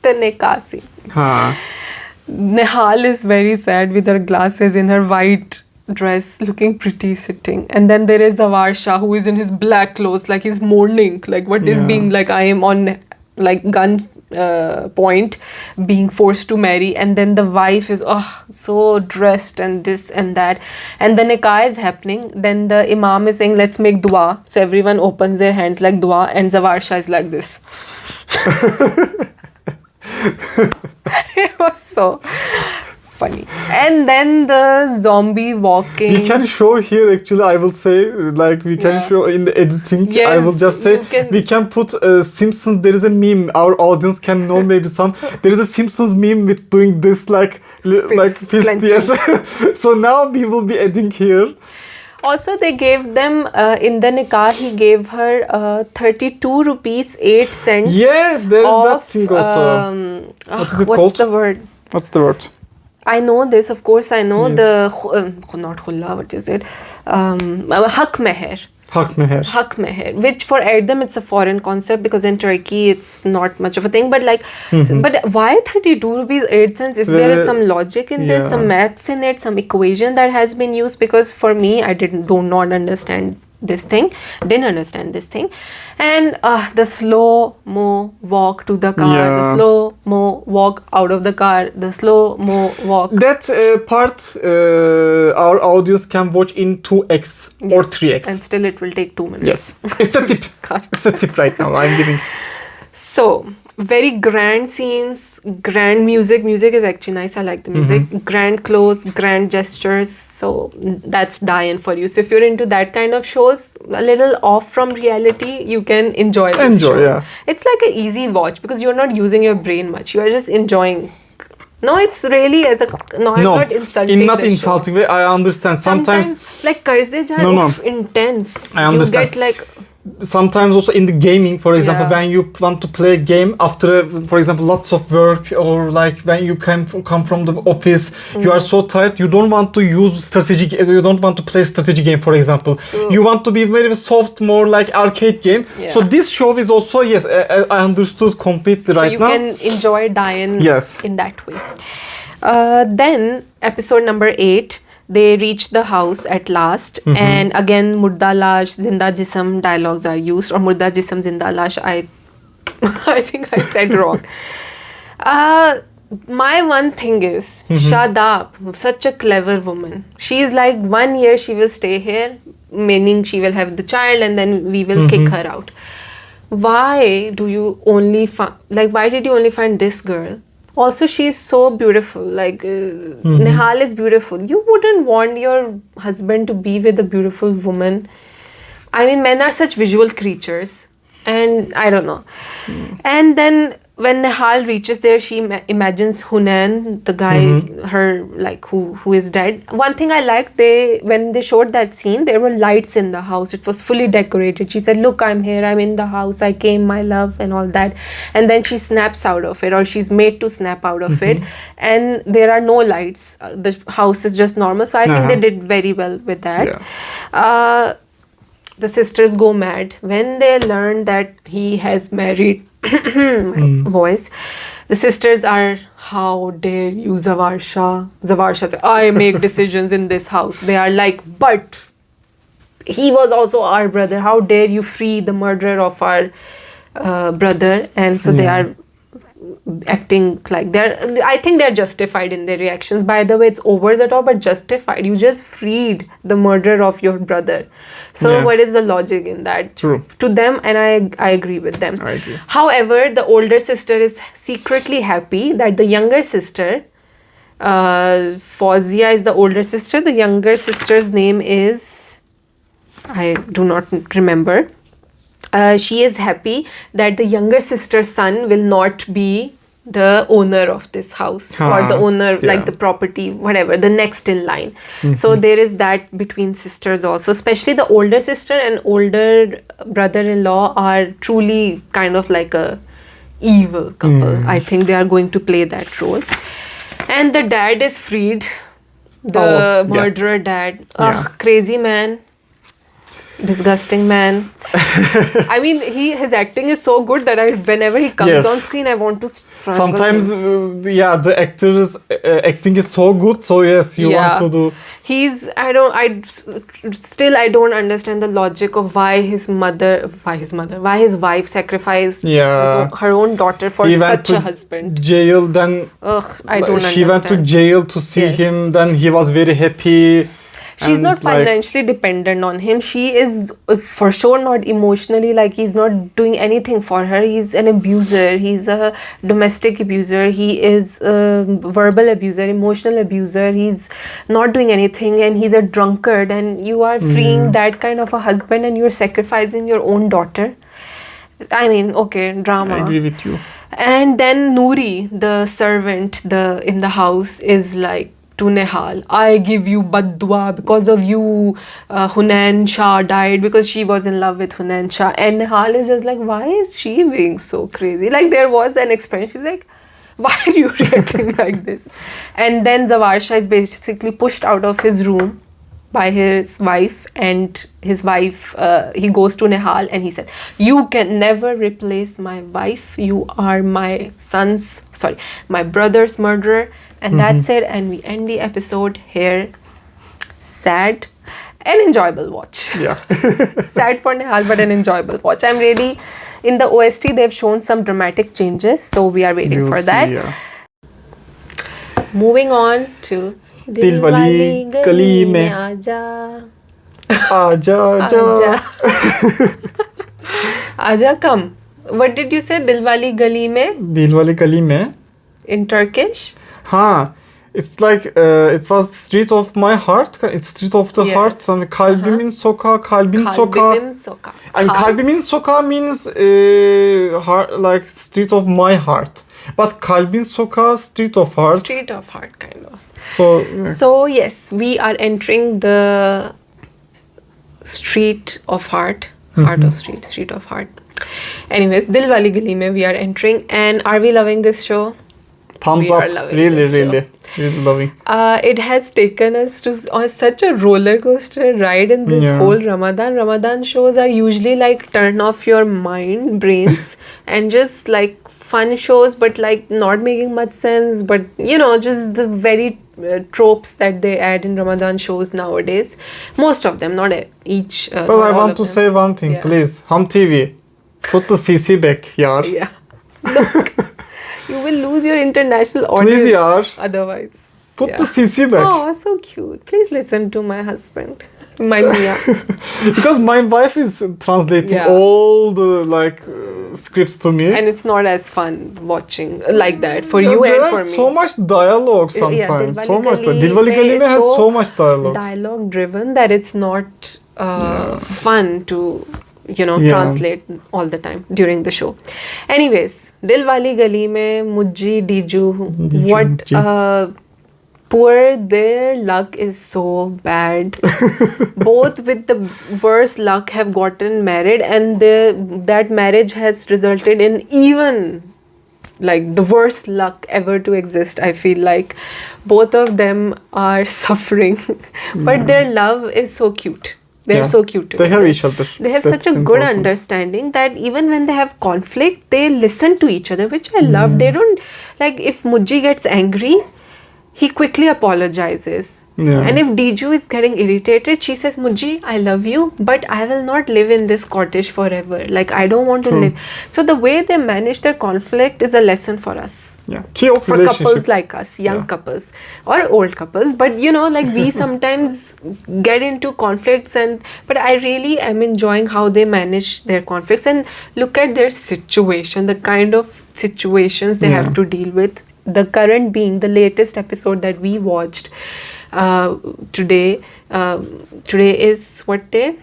The nikah scene. Nihal is very sad with her glasses in her white dress, looking pretty, sitting. And then there is Zawarsha, who is in his black clothes, like he's mourning, like what is being like, I am on like gun point, being forced to marry. And then the wife is so dressed and this and that, and the nikah is happening. Then the imam is saying, let's make dua. So everyone opens their hands like dua, and Zawarsha is like this. It was so funny. And then the zombie walking. We can show here, actually, I will say, like we can show in the editing. Yes, I will just say, we can put Simpsons. There is a meme. Our audience can know maybe some. There is a Simpsons meme with doing this like fist. Yes. So now we will be adding here. Also, they gave them, in the nikah, he gave her 32 rupees 8 cents. Yes, there is that thing also. What's the word? What's the word? I know this, of course, I know not khulla, what is it? Hak meher. Hak meher. Hak meher, which for Erdem it's a foreign concept because in Turkey it's not much of a thing. But like, but why 32 rupees 8 cents? Is there some logic in this, some maths in it, some equation that has been used? Because for me, I do not understand this thing. Didn't understand this thing. And the slow-mo walk to the car, the slow-mo walk out of the car, the slow-mo walk. That part our audience can watch in 2x or 3x. And still it will take 2 minutes. Yes. It's a tip. It's a tip right now I'm giving. So, very grand scenes, grand music. Music is actually nice. I like the music. Grand clothes, grand gestures. So that's Dayan for you. So if you're into that kind of shows, a little off from reality, you can enjoy this show. Yeah. It's like an easy watch because you're not using your brain much. You are just enjoying. No, it's really as a I'm not insulting. Not insulting way. I understand. Sometimes like Qarz intense. I understand. You get like. Sometimes also in the gaming, for example, when you want to play a game after, for example, lots of work, or like when you come from the office, you are so tired, you don't want to use strategic, you don't want to play strategy game, for example. You want to be very soft, more like arcade game. So this show is also, I understood completely right now. So you can enjoy Dayan in that way. Then episode number 8, they reach the house at last, and again murda lash zinda jism dialogues are used, or murda jism zinda lash. I think I said wrong. My one thing is, Shadab, such a clever woman. She is like, 1 year she will stay here, meaning she will have the child and then we will kick her out. Why do you only why did you only find this girl? Also, she is so beautiful. Like, Nihal is beautiful. You wouldn't want your husband to be with a beautiful woman. I mean, men are such visual creatures. And I don't know. And then when Nihal reaches there, she imagines Hunain, the guy, her, like, who is dead. One thing I liked, when they showed that scene, there were lights in the house. It was fully decorated. She said, look, I'm here, I'm in the house, I came, my love, and all that. And then she snaps out of it, or she's made to snap out of it. And there are no lights. The house is just normal. So I think they did very well with that. Yeah. The sisters go mad when they learn that he has married my voice. The sisters are, how dare you, Zavarsha? Zavarsha says, I make decisions in this house. They are like, but he was also our brother. How dare you free the murderer of our brother? And so they are acting like I think they're justified in their reactions. By the way, it's over the top but justified. You just freed the murderer of your brother. So what is the logic in that? True. To them, and I agree with them. I agree. However, the older sister is secretly happy that the younger sister, Fauzia is the older sister. The younger sister's name is, I do not remember. She is happy that the younger sister's son will not be the owner of this house or the owner, like the property, whatever, the next in line. So there is that between sisters also, especially the older sister and older brother-in-law are truly kind of like a evil couple. I think they are going to play that role. And the dad is freed, the murderer dad. Crazy man. Disgusting man. I mean, his acting is so good that whenever he comes on screen, I want to strangle Sometimes, him. the actor's acting is so good. So yes, you want to do. I don't understand the logic of why his wife sacrificed her own daughter for such a husband. Jail, then I don't understand. She went to jail to see him. Then he was very happy. She's not financially dependent on him. She is for sure not emotionally, like he's not doing anything for her. He's an abuser. He's a domestic abuser. He is a verbal abuser, emotional abuser. He's not doing anything and he's a drunkard. And you are freeing that kind of a husband and you're sacrificing your own daughter. I mean, okay, drama. I agree with you. And then Noori, the servant in the house, is like, to Nihal, I give you bad dua, because of you Hunain Shah died, because she was in love with Hunain Shah. And Nihal is just like, why is she being so crazy? Like, there was an expression, she's like, why are you reacting like this? And then Zavarsha is basically pushed out of his room by his wife, and his wife, he goes to Nihal and he said, you can never replace my wife. You are my brother's murderer. And that's it. And we end the episode here. Sad and enjoyable watch. Yeah. Sad for Nihal, but an enjoyable watch. I'm really, in the OST, they've shown some dramatic changes. So we are waiting for that. Yeah. Moving on to Dilwali Gali mein Aaja. Aaja. Aaja, come. What did you say? Dilwali Gali mein? Dilwali Gali mein. In Turkish? It's like it was street of my heart. It's street of the heart. And kalbimin sokağı, kalbin sokağı. And kalbimin sokağı means heart, like street of my heart. But kalbin sokağı, street of heart. Street of heart, kind of. So yes, we are entering the street of heart. Heart of street of heart. Anyways, Dilwali Gali mein we are entering. And are we loving this show? Thumbs up. Really loving. It has taken us on such a roller coaster ride in this whole Ramadan. Ramadan shows are usually like turn off your brains and just like fun shows, but like not making much sense. But you know, just the very tropes that they add in Ramadan shows nowadays. Most of them, not each. But not I all want of to them. say one thing, Yeah. please. Hum TV, put the CC back, yaar. Yeah. Look, you will lose your international audience. Please, yaar. Otherwise. Put Yeah. the CC back. Oh, so cute. Please listen to my husband, my Miyaan. Because my wife is translating Yeah. all the scripts to me. And it's not as fun watching like that for you there and are for me. so much dialogue sometimes. so much. Dilwale Gali mein has so much dialogue. Dialogue driven that it's not fun to Yeah. translate all the time during the show. Anyways, Dilwale Gali mein Mujji, Diju, what poor, their luck is so bad. Both with the worst luck have gotten married, and that marriage has resulted in even like the worst luck ever to exist. I feel like both of them are suffering, but their love is so cute. They're so cute They together. have each other. They have That's such a good important. understanding that even when they have conflict, they listen to each other, which I love. They don't, like, if Mujji gets angry, he quickly apologizes. Yeah. And if Diju is getting irritated, she says, Mujji, I love you, but I will not live in this cottage forever. Like, I don't want to live. So the way they manage their conflict is a lesson for us. Yeah. Key of For relationship. couples like us, young couples or old couples. But like we sometimes get into conflicts, but I really am enjoying how they manage their conflicts and look at their situation, the kind of situations they have to deal with. The current being the latest episode that we watched today. Today is what day?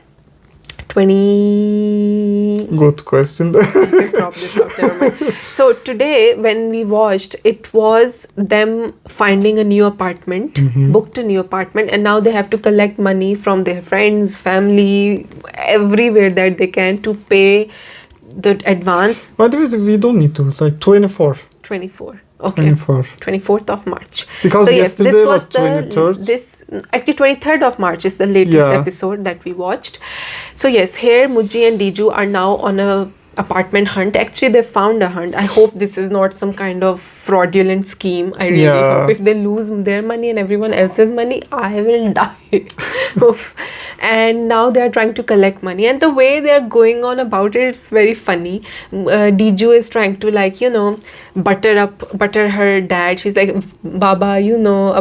20. Good question. Drop this out, never mind. So today when we watched, it was them finding a new apartment, booked a new apartment, and now they have to collect money from their friends, family, everywhere that they can to pay the advance. By the way, we don't need to, 24. 24. Okay. 24th of March. Because so yes, yesterday this was was 23rd. actually 23rd of March is the latest episode that we watched. So yes, here Mujji and Diju are now on a apartment hunt. Actually, they found a hunt. I hope this is not some kind of fraudulent scheme. I really hope. If they lose their money and everyone else's money, I will die. Oof. And now they are trying to collect money, and the way they are going on about it, it's very funny. Diju is trying to butter her dad. She's like, Baba,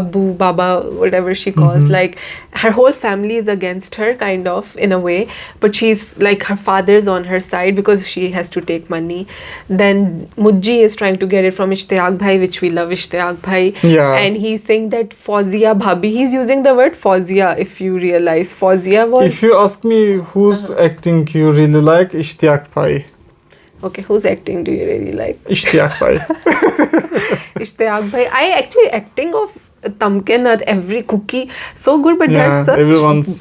Abu, Baba, whatever she calls. Like, her whole family is against her, kind of, in a way, but she's like, her father's on her side because she has to take money. Then Mujji is trying to get it from Ishtiyaq Bhai, which we love Ishtiyaq Bhai. Yeah. And he's saying that Fauzia Bhabhi, he's using the word Fauzia, if you realize. Fauzia was... If you ask me who's acting you really like, Ishtiyaq Bhai. Okay, whose acting do you really like? Ishtiyaq Bhai. Ishtiyaq Bhai. Acting of Tamkenat, every Cookie, so good, but there's such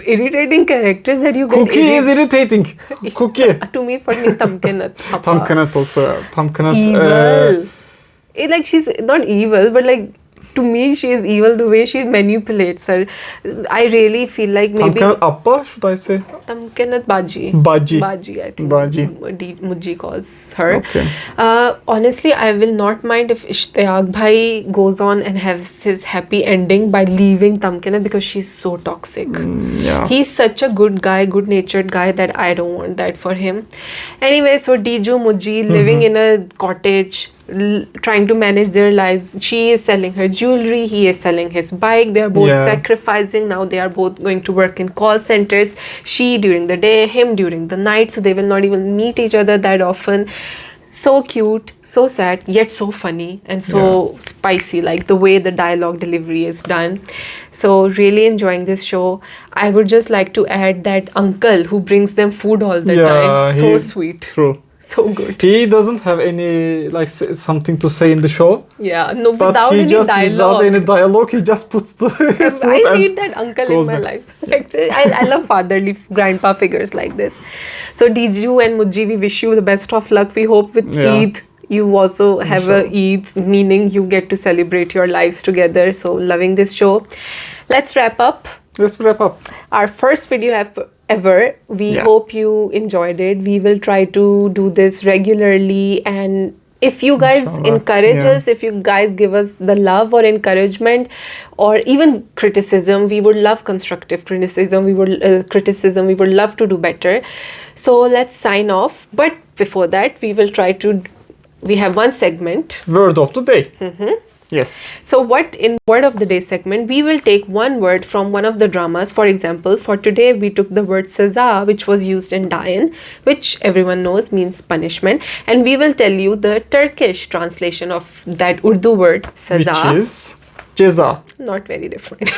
irritating characters that you get. Cookie is irritating. Cookie. To me, for me, Tamkenat. Tamkenat also. Tamkenat. Evil. Like, she's not evil, but like, to me, she is evil the way she manipulates her. I really feel like maybe... Tamkenat Appa, should I say? Tamkenat Baji. Baji, I think. Baji. Mujji calls her. Okay. Honestly, I will not mind if Ishtiyaq Bhai goes on and has his happy ending by leaving Tamkenat, because she's so toxic. Yeah. He's such a good guy, good-natured guy, that I don't want that for him. Anyway, so Diju, Mujji living in a cottage, trying to manage their lives. She is selling her jewelry, he is selling his bike. They are both sacrificing. Now they are both going to work in call centers, she during the day, him during the night, so they will not even meet each other that often. So cute, so sad, yet so funny and so spicy, like the way the dialogue delivery is done. So really enjoying this show. I would just like to add that uncle who brings them food all the time, so sweet. True. So good. He doesn't have any something to say in the show. Yeah, no, but without any dialogue. Without any dialogue, he just puts the food. I need that uncle in my life. Like, I love fatherly grandpa figures like this. So Diju and Mujji, we wish you the best of luck. We hope with Eid you also have a Eid, meaning you get to celebrate your lives together. So loving this show. Let's wrap up. Our first video ever. We hope you enjoyed it. We will try to do this regularly and if you guys Inshallah. encourage Yeah. us, if you guys give us the love or encouragement or even criticism, we would love constructive criticism. We would love to do better. So let's sign off. But before that, we have one segment. Word of the day. Yes. So what in word of the day segment, we will take one word from one of the dramas. For example, for today, we took the word saza, which was used in Dayan, which everyone knows means punishment. And we will tell you the Turkish translation of that Urdu word saza. Which is ceza. Not very different.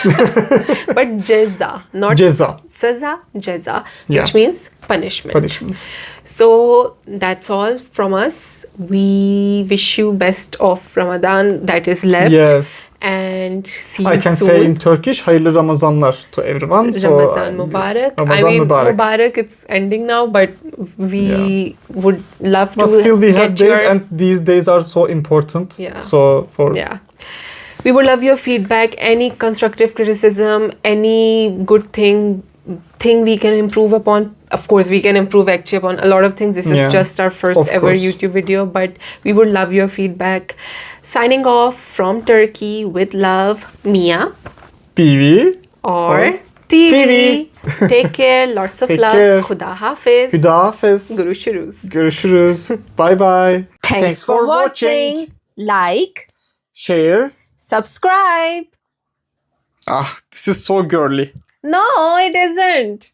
But jeza, not Ceza. saza, jeza, Yeah. which means punishment. Punishment. So that's all from us. We wish you best of Ramadan that is left. Yes. And see I you can soon. say in Turkish, hayırlı Ramazanlar to everyone. Ramazan Mubarak. Ramazan I mean, Mubarak. Mubarak, it's ending now, but we would love But to still we have get days your... and these days are so important. Yeah. So for Yeah. We would love your feedback, any constructive criticism, any good thing we can improve upon. Of course, we can improve actually upon a lot of things. This Yeah, is just our first of ever course. YouTube video, but we would love your feedback. Signing off from Turkey with love, Mia Biwi or Or TV. Take care, lots of Take love. care. Khuda Hafiz. Hüdafez. Görüşürüz. Görüşürüz. Bye bye. Thanks for watching. Like, Share. Subscribe. Ah, this is so girly. No, it isn't.